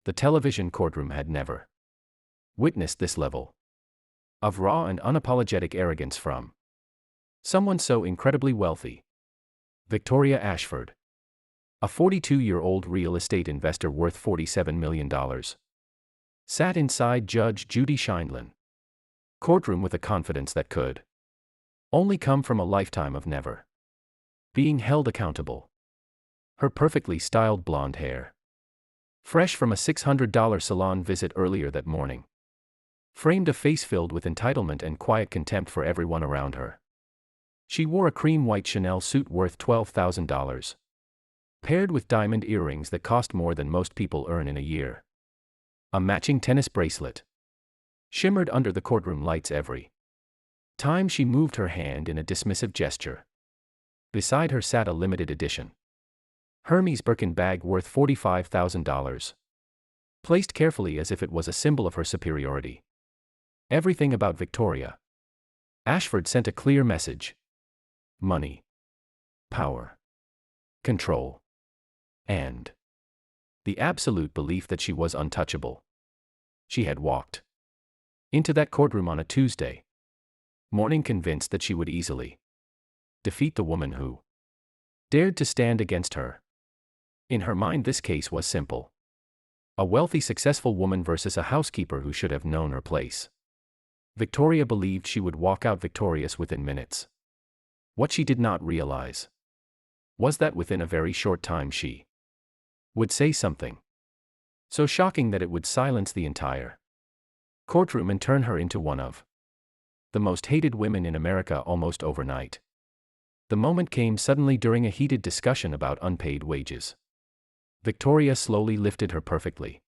The television courtroom had never witnessed this level of raw and unapologetic arrogance from someone so incredibly wealthy. Victoria Ashford, a 42-year-old real estate investor worth $47 million, sat inside Judge Judy Sheindlin courtroom with a confidence that could only come from a lifetime of never being held accountable. Her perfectly styled blonde hair, fresh from a $600 salon visit earlier that morning, framed a face filled with entitlement and quiet contempt for everyone around her. She wore a cream white Chanel suit worth $12,000, paired with diamond earrings that cost more than most people earn in a year. A matching tennis bracelet shimmered under the courtroom lights every time she moved her hand in a dismissive gesture. Beside her sat a limited edition Hermes Birkin bag worth $45,000, placed carefully as if it was a symbol of her superiority. Everything about Victoria Ashford sent a clear message: money, power, control, and the absolute belief that she was untouchable. She had walked into that courtroom on a Tuesday morning convinced that she would easily defeat the woman who dared to stand against her. In her mind, this case was simple: a wealthy, successful woman versus a housekeeper who should have known her place. Victoria believed she would walk out victorious within minutes. What she did not realize was that within a very short time she would say something so shocking that it would silence the entire courtroom and turn her into one of the most hated women in America almost overnight. The moment came suddenly during a heated discussion about unpaid wages. Victoria slowly lifted her perfectly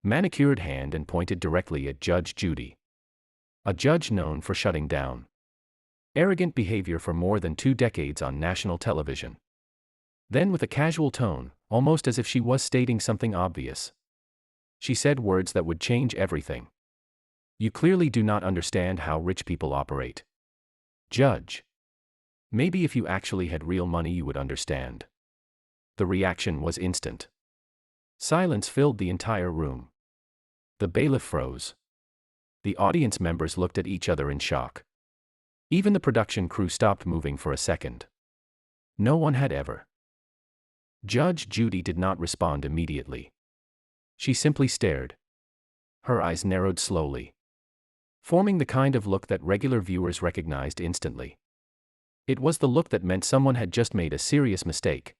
manicured hand and pointed directly at Judge Judy, a judge known for shutting down arrogant behavior for more than 2 decades on national television. Then, with a casual tone, almost as if she was stating something obvious, she said words that would change everything. "You clearly do not understand how rich people operate, Judge. Maybe if you actually had real money you would understand." The reaction was instant. Silence filled the entire room. The bailiff froze. The audience members looked at each other in shock. Even the production crew stopped moving for a second. No one had ever. Judge Judy did not respond immediately. She simply stared. Her eyes narrowed slowly, forming the kind of look that regular viewers recognized instantly. It was the look that meant someone had just made a serious mistake.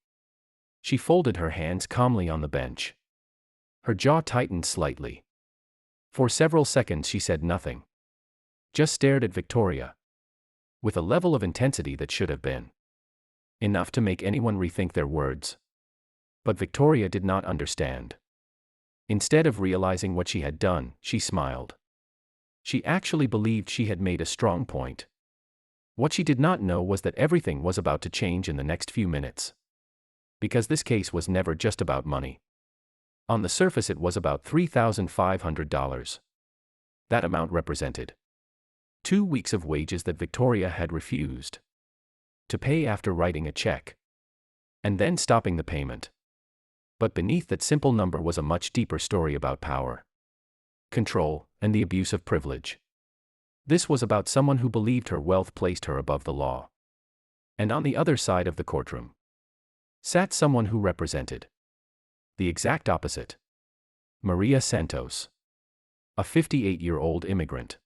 She folded her hands calmly on the bench. Her jaw tightened slightly. For several seconds she said nothing, just stared at Victoria, with a level of intensity that should have been enough to make anyone rethink their words. But Victoria did not understand. Instead of realizing what she had done, she smiled. She actually believed she had made a strong point. What she did not know was that everything was about to change in the next few minutes. Because this case was never just about money. On the surface it was about $3,500. That amount represented 2 weeks of wages that Victoria had refused to pay after writing a check and then stopping the payment. But beneath that simple number was a much deeper story about power, control, and the abuse of privilege. This was about someone who believed her wealth placed her above the law. And on the other side of the courtroom sat someone who represented the exact opposite. Maria Santos, a 58-year-old immigrant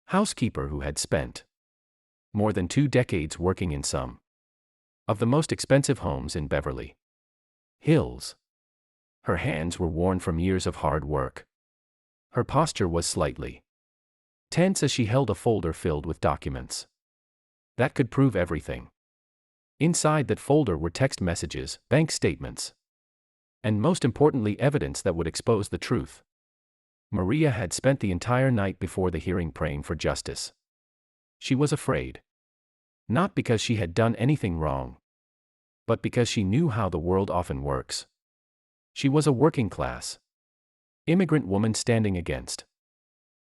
housekeeper who had spent more than 2 decades working in some of the most expensive homes in Beverly Hills. Her hands were worn from years of hard work. Her posture was slightly tense as she held a folder filled with documents that could prove everything. Inside that folder were text messages, bank statements, and most importantly evidence that would expose the truth. Maria had spent the entire night before the hearing praying for justice. She was afraid. Not because she had done anything wrong, but because she knew how the world often works. She was a working-class immigrant woman standing against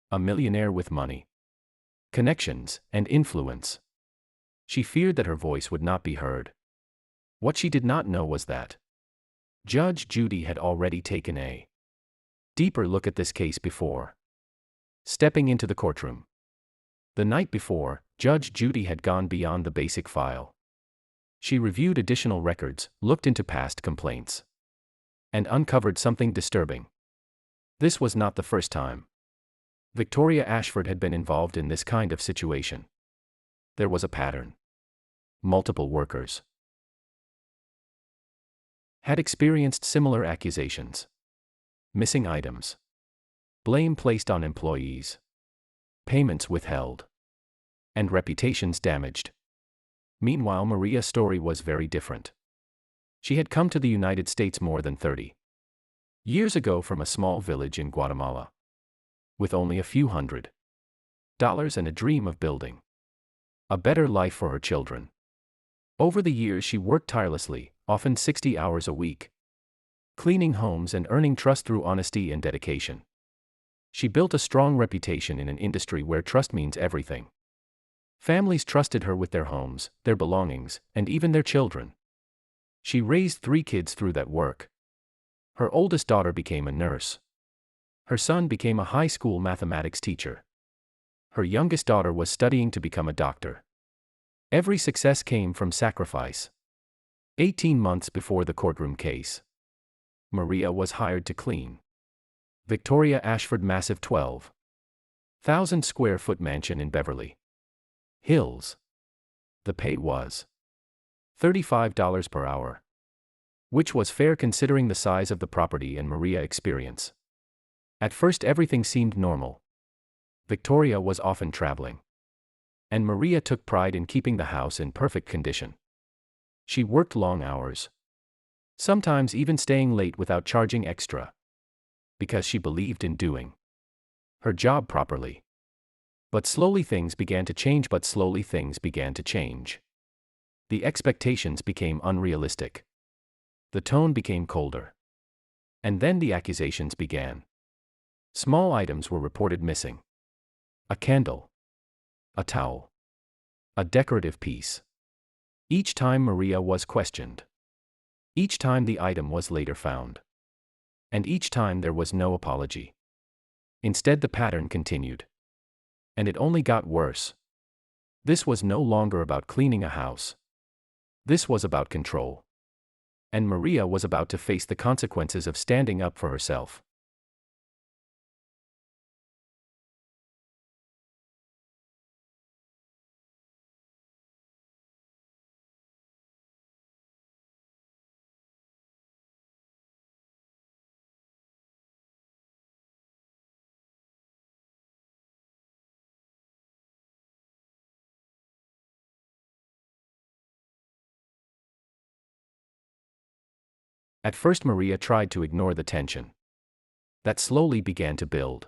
a millionaire with money, connections, and influence. She feared that her voice would not be heard. What she did not know was that Judge Judy had already taken a deeper look at this case before stepping into the courtroom. The night before, Judge Judy had gone beyond the basic file. She reviewed additional records, looked into past complaints, and uncovered something disturbing. This was not the first time Victoria Ashford had been involved in this kind of situation. There was a pattern. Multiple workers had experienced similar accusations. Missing items. Blame placed on employees. Payments withheld. And reputations damaged. Meanwhile, Maria's story was very different. She had come to the United States more than 30 years ago from a small village in Guatemala, with only a few $100s and a dream of building a better life for her children. Over the years she worked tirelessly, often 60 hours a week, cleaning homes and earning trust through honesty and dedication. She built a strong reputation in an industry where trust means everything. Families trusted her with their homes, their belongings, and even their children. She raised 3 kids through that work. Her oldest daughter became a nurse. Her son became a high school mathematics teacher. Her youngest daughter was studying to become a doctor. Every success came from sacrifice. 18 months before the courtroom case, Maria was hired to clean Victoria Ashford massive 12,000 square foot mansion in Beverly Hills. The pay was $35 per hour, which was fair considering the size of the property and Maria's experience. At first everything seemed normal. Victoria was often traveling, and Maria took pride in keeping the house in perfect condition. She worked long hours, sometimes even staying late without charging extra, because she believed in doing her job properly. But slowly things began to change. The expectations became unrealistic. The tone became colder. And then the accusations began. Small items were reported missing. A candle, a towel, a decorative piece. Each time Maria was questioned. Each time the item was later found. And each time there was no apology. Instead, the pattern continued. And it only got worse. This was no longer about cleaning a house. This was about control. And Maria was about to face the consequences of standing up for herself. At first Maria tried to ignore the tension that slowly began to build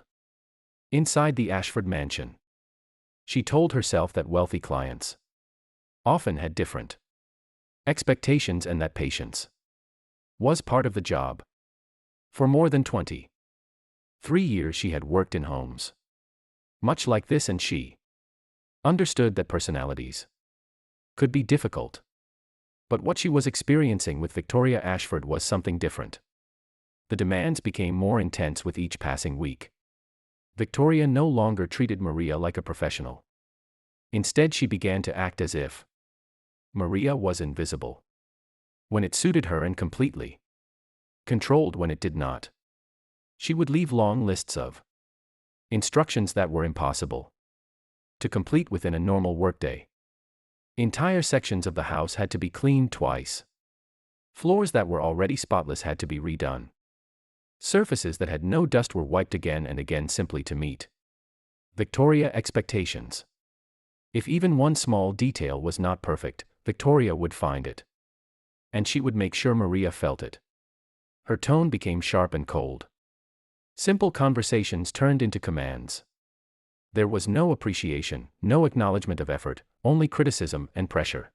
inside the Ashford mansion. She told herself that wealthy clients often had different expectations and that patience was part of the job. For more than 23 years she had worked in homes much like this, and she understood that personalities could be difficult. But what she was experiencing with Victoria Ashford was something different. The demands became more intense with each passing week. Victoria no longer treated Maria like a professional. Instead, she began to act as if Maria was invisible when it suited her and completely controlled when it did not. She would leave long lists of instructions that were impossible to complete within a normal workday. Entire sections of the house had to be cleaned twice. Floors that were already spotless had to be redone. Surfaces that had no dust were wiped again and again simply to meet Victoria expectations. If even one small detail was not perfect, Victoria would find it. And she would make sure Maria felt it. Her tone became sharp and cold. Simple conversations turned into commands. There was no appreciation, no acknowledgement of effort, only criticism and pressure.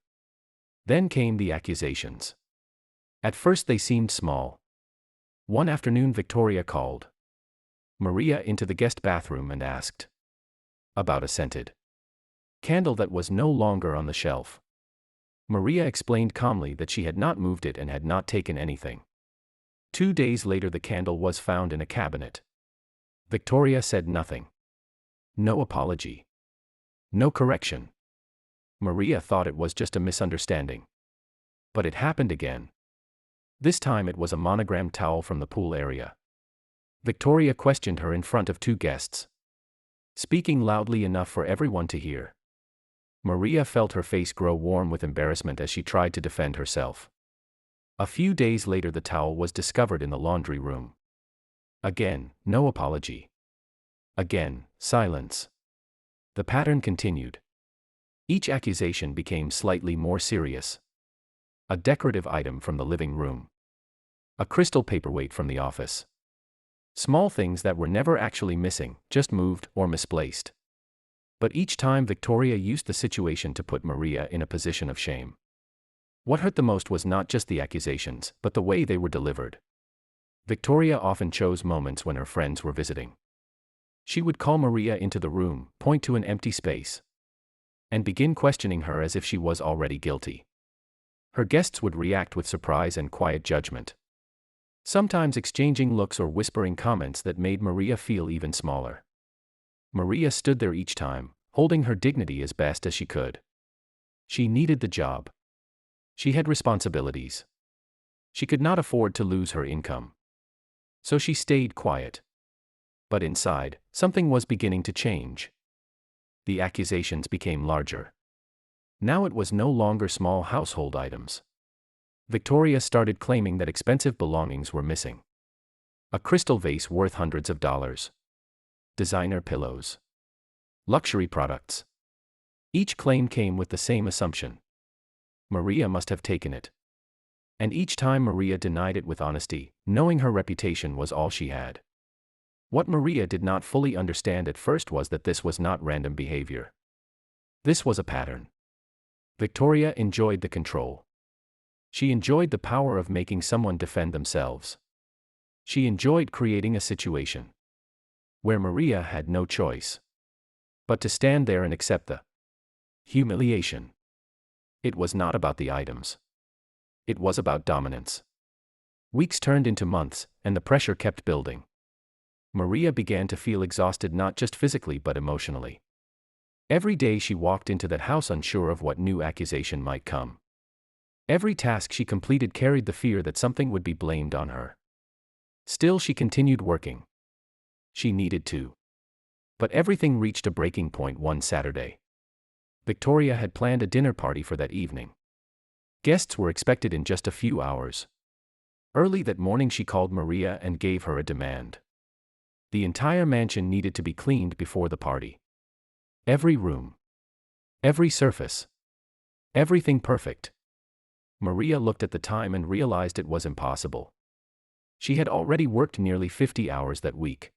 Then came the accusations. At first they seemed small. One afternoon Victoria called Maria into the guest bathroom and asked about a scented candle that was no longer on the shelf. Maria explained calmly that she had not moved it and had not taken anything. 2 days later the candle was found in a cabinet. Victoria said nothing. No apology. No correction. Maria thought it was just a misunderstanding. But it happened again. This time it was a monogrammed towel from the pool area. Victoria questioned her in front of two guests, speaking loudly enough for everyone to hear. Maria felt her face grow warm with embarrassment as she tried to defend herself. A few days later the towel was discovered in the laundry room. Again, no apology. Again, silence. The pattern continued. Each accusation became slightly more serious. A decorative item from the living room. A crystal paperweight from the office. Small things that were never actually missing, just moved or misplaced. But each time Victoria used the situation to put Maria in a position of shame. What hurt the most was not just the accusations, but the way they were delivered. Victoria often chose moments when her friends were visiting. She would call Maria into the room, point to an empty space, and begin questioning her as if she was already guilty. Her guests would react with surprise and quiet judgment, sometimes exchanging looks or whispering comments that made Maria feel even smaller. Maria stood there each time, holding her dignity as best as she could. She needed the job. She had responsibilities. She could not afford to lose her income. So she stayed quiet. But inside, something was beginning to change. The accusations became larger. Now it was no longer small household items. Victoria started claiming that expensive belongings were missing. A crystal vase worth hundreds of dollars. Designer pillows. Luxury products. Each claim came with the same assumption. Maria must have taken it. And each time Maria denied it with honesty, knowing her reputation was all she had. What Maria did not fully understand at first was that this was not random behavior. This was a pattern. Victoria enjoyed the control. She enjoyed the power of making someone defend themselves. She enjoyed creating a situation where Maria had no choice but to stand there and accept the humiliation. It was not about the items. It was about dominance. Weeks turned into months, and the pressure kept building. Maria began to feel exhausted not just physically but emotionally. Every day she walked into that house unsure of what new accusation might come. Every task she completed carried the fear that something would be blamed on her. Still she continued working. She needed to. But everything reached a breaking point one Saturday. Victoria had planned a dinner party for that evening. Guests were expected in just a few hours. Early that morning she called Maria and gave her a demand. The entire mansion needed to be cleaned before the party. Every room. Every surface. Everything perfect. Maria looked at the time and realized it was impossible. She had already worked nearly 50 hours that week.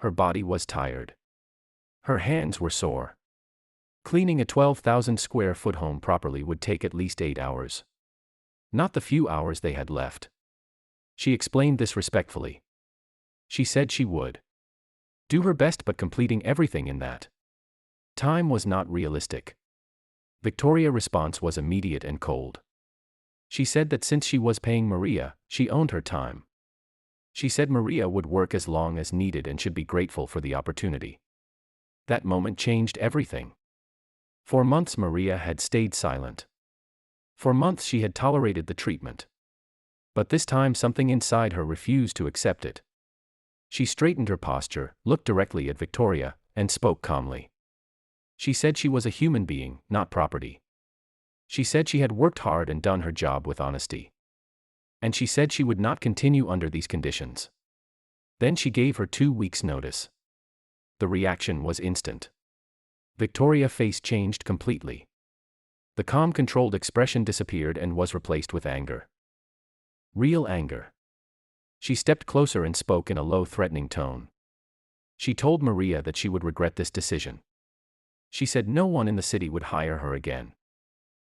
Her body was tired. Her hands were sore. Cleaning a 12,000 square foot home properly would take at least 8 hours. Not the few hours they had left. She explained this respectfully. She said she would do her best, but completing everything in that time was not realistic. Victoria's response was immediate and cold. She said that since she was paying Maria, she owned her time. She said Maria would work as long as needed and should be grateful for the opportunity. That moment changed everything. For months Maria had stayed silent. For months she had tolerated the treatment. But this time something inside her refused to accept it. She straightened her posture, looked directly at Victoria, and spoke calmly. She said she was a human being, not property. She said she had worked hard and done her job with honesty. And she said she would not continue under these conditions. Then she gave her 2 weeks' notice. The reaction was instant. Victoria's face changed completely. The calm, controlled expression disappeared and was replaced with anger. Real anger. She stepped closer and spoke in a low, threatening tone. She told Maria that she would regret this decision. She said no one in the city would hire her again.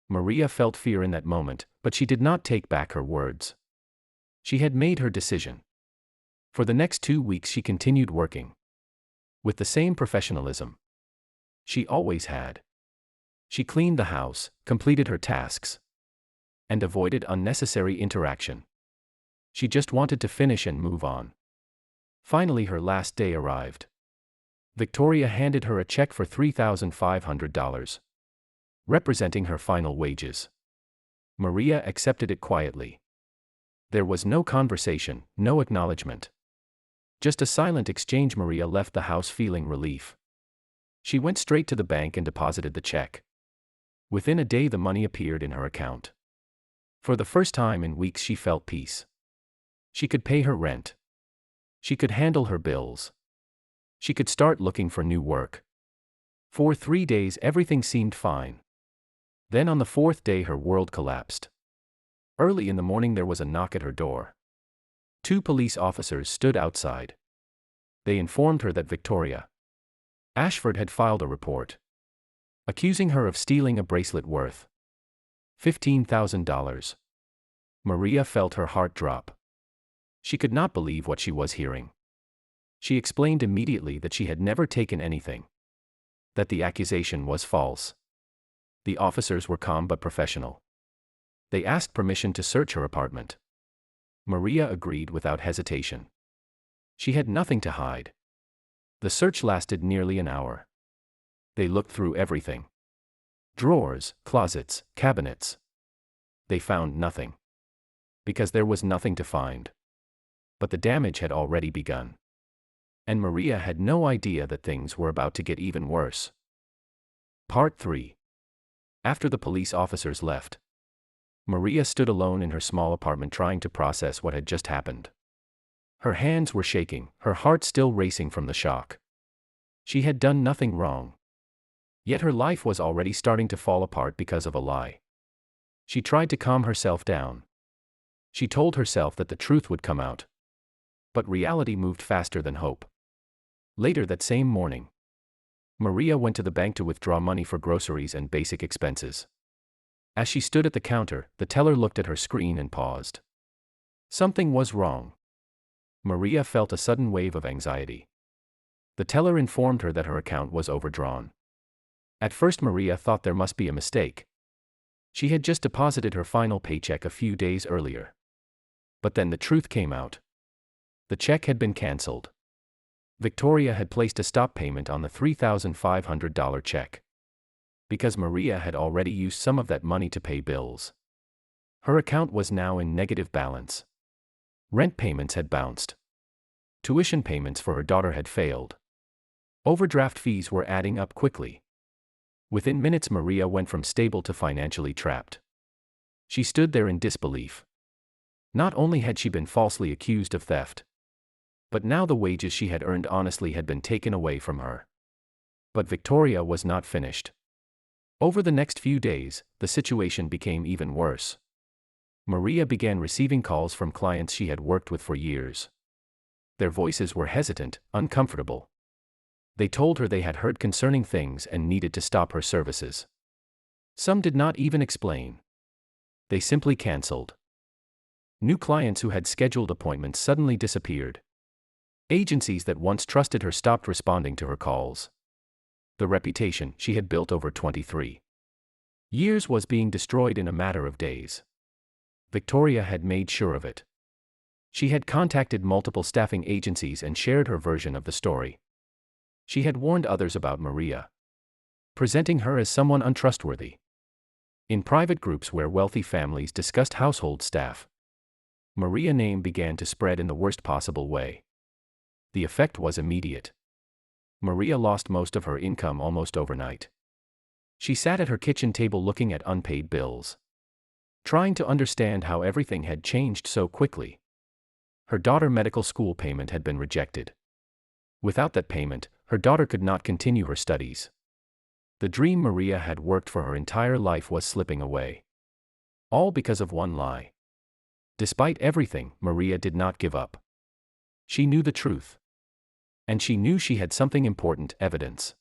Maria felt fear in that moment, but she did not take back her words. She had made her decision. For the next 2 weeks she continued working. With the same professionalism she always had. She cleaned the house, completed her tasks, and avoided unnecessary interaction. She just wanted to finish and move on. Finally, her last day arrived. Victoria handed her a check for $3,500, representing her final wages. Maria accepted it quietly. There was no conversation, no acknowledgement. Just a silent exchange. Maria left the house feeling relief. She went straight to the bank and deposited the check. Within a day, the money appeared in her account. For the first time in weeks, she felt peace. She could pay her rent. She could handle her bills. She could start looking for new work. For 3 days, everything seemed fine. Then on the 4th day, her world collapsed. Early in the morning, there was a knock at her door. 2 police officers stood outside. They informed her that Victoria Ashford had filed a report, accusing her of stealing a bracelet worth $15,000. Maria felt her heart drop. She could not believe what she was hearing. She explained immediately that she had never taken anything, that the accusation was false. The officers were calm but professional. They asked permission to search her apartment. Maria agreed without hesitation. She had nothing to hide. The search lasted nearly an hour. They looked through everything. Drawers, closets, cabinets. They found nothing. Because there was nothing to find. But the damage had already begun. And Maria had no idea that things were about to get even worse. Part 3. After the police officers left, Maria stood alone in her small apartment trying to process what had just happened. Her hands were shaking, her heart still racing from the shock. She had done nothing wrong. Yet her life was already starting to fall apart because of a lie. She tried to calm herself down. She told herself that the truth would come out. But reality moved faster than hope. Later that same morning, Maria went to the bank to withdraw money for groceries and basic expenses. As she stood at the counter, the teller looked at her screen and paused. Something was wrong. Maria felt a sudden wave of anxiety. The teller informed her that her account was overdrawn. At first, Maria thought there must be a mistake. She had just deposited her final paycheck a few days earlier. But then the truth came out. The check had been cancelled. Victoria had placed a stop payment on the $3,500 check. Because Maria had already used some of that money to pay bills. Her account was now in negative balance. Rent payments had bounced. Tuition payments for her daughter had failed. Overdraft fees were adding up quickly. Within minutes, Maria went from stable to financially trapped. She stood there in disbelief. Not only had she been falsely accused of theft, but now the wages she had earned honestly had been taken away from her. But Victoria was not finished. Over the next few days, the situation became even worse. Maria began receiving calls from clients she had worked with for years. Their voices were hesitant, uncomfortable. They told her they had heard concerning things and needed to stop her services. Some did not even explain. They simply canceled. New clients who had scheduled appointments suddenly disappeared. Agencies that once trusted her stopped responding to her calls. The reputation she had built over 23 years was being destroyed in a matter of days. Victoria had made sure of it. She had contacted multiple staffing agencies and shared her version of the story. She had warned others about Maria, presenting her as someone untrustworthy. In private groups where wealthy families discussed household staff, Maria's name began to spread in the worst possible way. The effect was immediate. Maria lost most of her income almost overnight. She sat at her kitchen table looking at unpaid bills, trying to understand how everything had changed so quickly. Her daughter's medical school payment had been rejected. Without that payment, her daughter could not continue her studies. The dream Maria had worked for her entire life was slipping away. All because of one lie. Despite everything, Maria did not give up. She knew the truth. And she knew she had something important, evidence.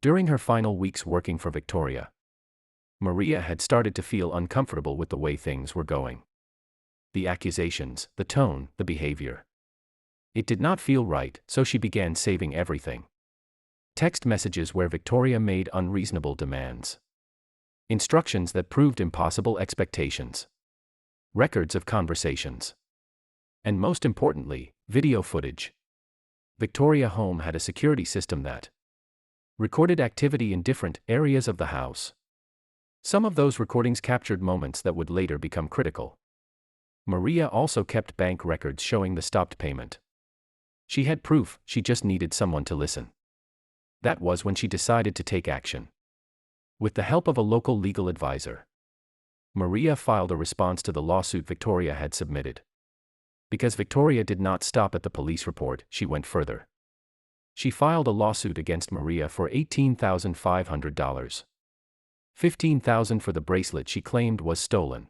During her final weeks working for Victoria, Maria had started to feel uncomfortable with the way things were going. The accusations, the tone, the behavior. It did not feel right, so she began saving everything. Text messages where Victoria made unreasonable demands. Instructions that proved impossible expectations. Records of conversations. And most importantly, video footage. Victoria home had a security system that recorded activity in different areas of the house. Some of those recordings captured moments that would later become critical. Maria also kept bank records showing the stopped payment. She had proof, she just needed someone to listen. That was when she decided to take action. With the help of a local legal advisor, Maria filed a response to the lawsuit Victoria had submitted. Because Victoria did not stop at the police report, she went further. She filed a lawsuit against Maria for $18,500. $15,000 for the bracelet she claimed was stolen,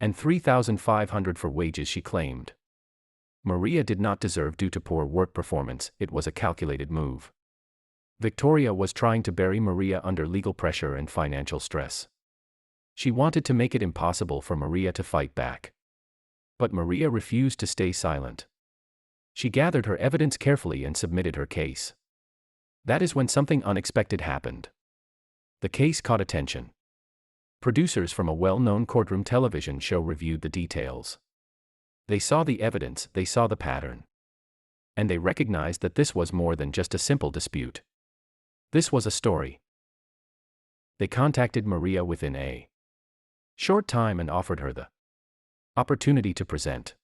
and $3,500 for wages she claimed Maria did not deserve due to poor work performance. It was a calculated move. Victoria was trying to bury Maria under legal pressure and financial stress. She wanted to make it impossible for Maria to fight back. But Maria refused to stay silent. She gathered her evidence carefully and submitted her case. That is when something unexpected happened. The case caught attention. Producers from a well-known courtroom television show reviewed the details. They saw the evidence, they saw the pattern. And they recognized that this was more than just a simple dispute. This was a story. They contacted Maria within a short time and offered her the opportunity to present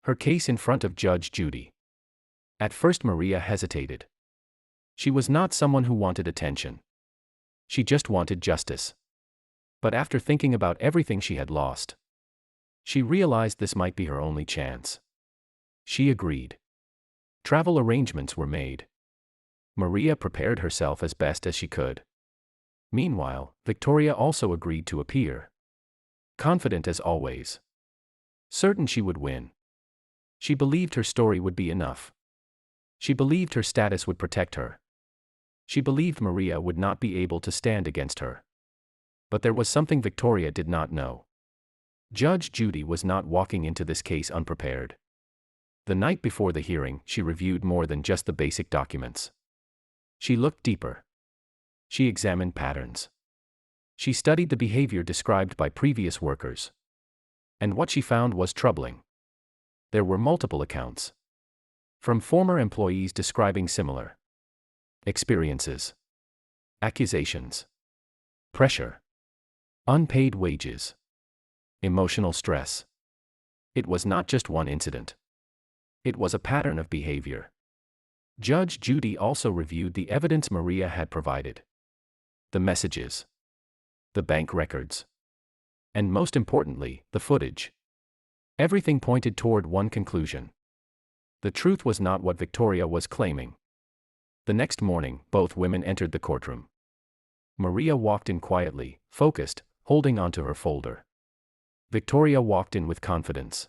her case in front of Judge Judy. At first Maria hesitated. She was not someone who wanted attention. She just wanted justice. But after thinking about everything she had lost, she realized this might be her only chance. She agreed. Travel arrangements were made. Maria prepared herself as best as she could. Meanwhile, Victoria also agreed to appear. Confident as always. Certain she would win. She believed her story would be enough. She believed her status would protect her. She believed Maria would not be able to stand against her. But there was something Victoria did not know. Judge Judy was not walking into this case unprepared. The night before the hearing, she reviewed more than just the basic documents. She looked deeper. She examined patterns. She studied the behavior described by previous workers. And what she found was troubling. There were multiple accounts from former employees describing similar experiences, accusations, pressure, unpaid wages, emotional stress. It was not just one incident. It was a pattern of behavior. Judge Judy also reviewed the evidence Maria had provided. The messages, the bank records, and most importantly, the footage. Everything pointed toward one conclusion. The truth was not what Victoria was claiming. The next morning, both women entered the courtroom. Maria walked in quietly, focused, holding onto her folder. Victoria walked in with confidence.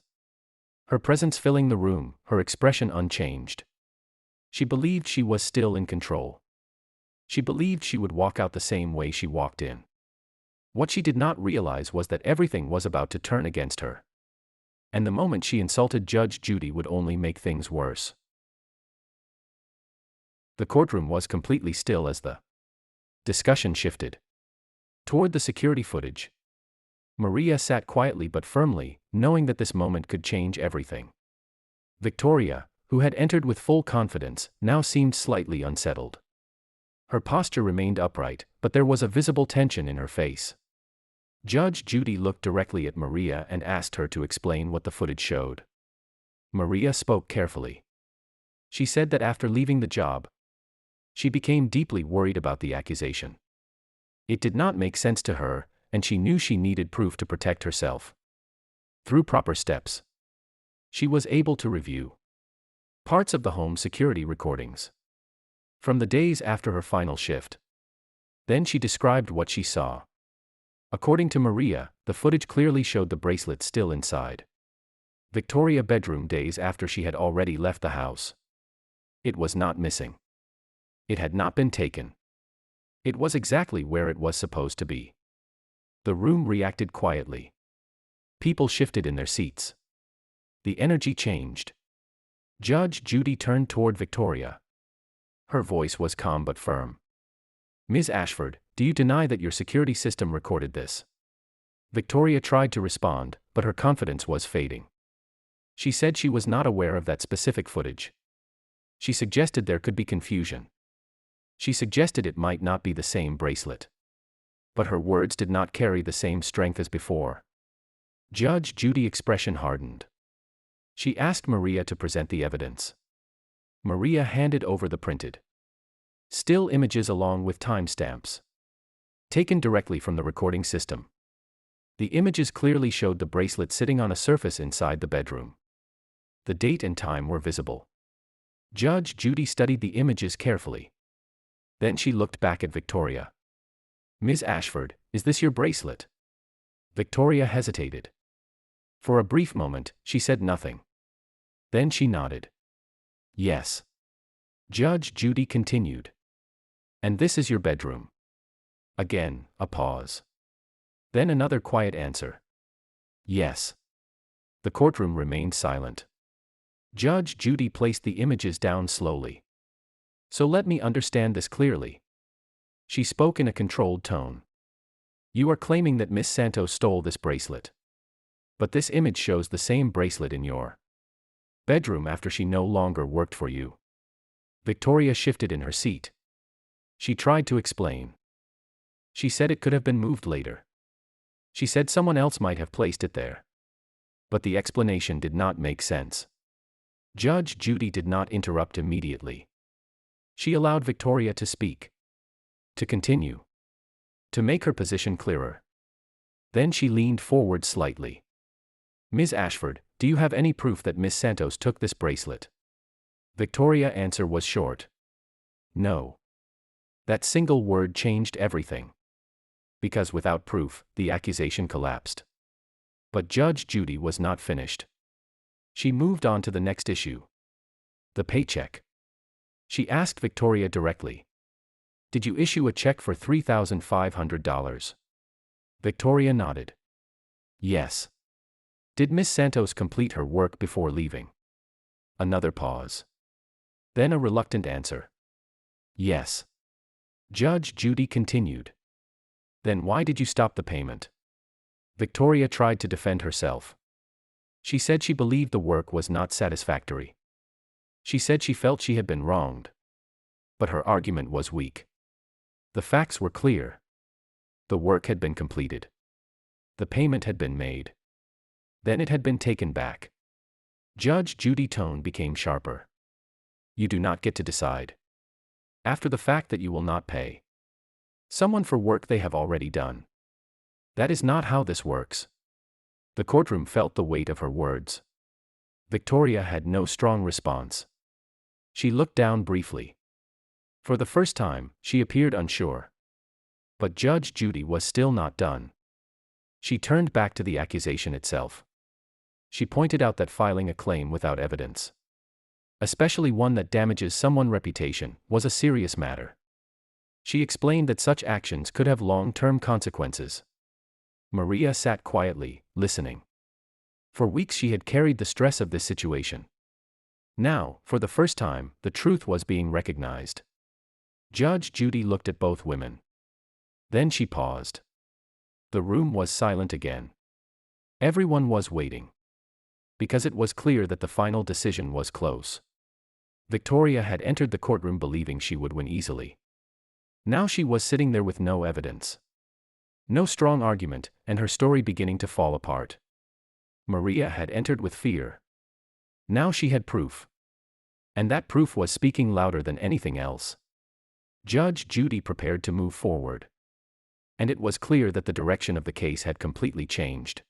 Her presence filling the room, her expression unchanged. She believed she was still in control. She believed she would walk out the same way she walked in. What she did not realize was that everything was about to turn against her. And the moment she insulted Judge Judy would only make things worse. The courtroom was completely still as the discussion shifted toward the security footage. Maria sat quietly but firmly, knowing that this moment could change everything. Victoria, who had entered with full confidence, now seemed slightly unsettled. Her posture remained upright, but there was a visible tension in her face. Judge Judy looked directly at Maria and asked her to explain what the footage showed. Maria spoke carefully. She said that after leaving the job, she became deeply worried about the accusation. It did not make sense to her, and she knew she needed proof to protect herself. Through proper steps, she was able to review parts of the home security recordings from the days after her final shift. Then she described what she saw. According to Maria, the footage clearly showed the bracelet still inside Victoria's bedroom days after she had already left the house. It was not missing. It had not been taken. It was exactly where it was supposed to be. The room reacted quietly. People shifted in their seats. The energy changed. Judge Judy turned toward Victoria. Her voice was calm but firm. "Ms. Ashford, do you deny that your security system recorded this?" Victoria tried to respond, but her confidence was fading. She said she was not aware of that specific footage. She suggested there could be confusion. She suggested it might not be the same bracelet. But her words did not carry the same strength as before. Judge Judy's expression hardened. She asked Maria to present the evidence. Maria handed over the printed still images along with timestamps, taken directly from the recording system. The images clearly showed the bracelet sitting on a surface inside the bedroom. The date and time were visible. Judge Judy studied the images carefully. Then she looked back at Victoria. "Ms. Ashford, is this your bracelet?" Victoria hesitated. For a brief moment, she said nothing. Then she nodded. "Yes." Judge Judy continued. "And this is your bedroom?" Again, a pause. Then another quiet answer. "Yes." The courtroom remained silent. Judge Judy placed the images down slowly. "So let me understand this clearly." She spoke in a controlled tone. "You are claiming that Miss Santos stole this bracelet. But this image shows the same bracelet in your bedroom after she no longer worked for you." Victoria shifted in her seat. She tried to explain. She said it could have been moved later. She said someone else might have placed it there. But the explanation did not make sense. Judge Judy did not interrupt immediately. She allowed Victoria to speak. To continue. To make her position clearer. Then she leaned forward slightly. "Ms. Ashford, do you have any proof that Miss Santos took this bracelet?" Victoria's answer was short. "No." That single word changed everything. Because without proof, the accusation collapsed. But Judge Judy was not finished. She moved on to the next issue. The paycheck. She asked Victoria directly. "Did you issue a check for $3,500? Victoria nodded. "Yes." "Did Miss Santos complete her work before leaving?" Another pause. Then a reluctant answer. "Yes." Judge Judy continued. "Then why did you stop the payment?" Victoria tried to defend herself. She said she believed the work was not satisfactory. She said she felt she had been wronged. But her argument was weak. The facts were clear. The work had been completed. The payment had been made. Then it had been taken back. Judge Judy's tone became sharper. "You do not get to decide after the fact that you will not pay someone for work they have already done. That is not how this works." The courtroom felt the weight of her words. Victoria had no strong response. She looked down briefly. For the first time, she appeared unsure. But Judge Judy was still not done. She turned back to the accusation itself. She pointed out that filing a claim without evidence, especially one that damages someone's reputation, was a serious matter. She explained that such actions could have long-term consequences. Maria sat quietly, listening. For weeks she had carried the stress of this situation. Now, for the first time, the truth was being recognized. Judge Judy looked at both women. Then she paused. The room was silent again. Everyone was waiting. Because it was clear that the final decision was close. Victoria had entered the courtroom believing she would win easily. Now she was sitting there with no evidence. No strong argument, and her story beginning to fall apart. Maria had entered with fear. Now she had proof. And that proof was speaking louder than anything else. Judge Judy prepared to move forward. And it was clear that the direction of the case had completely changed.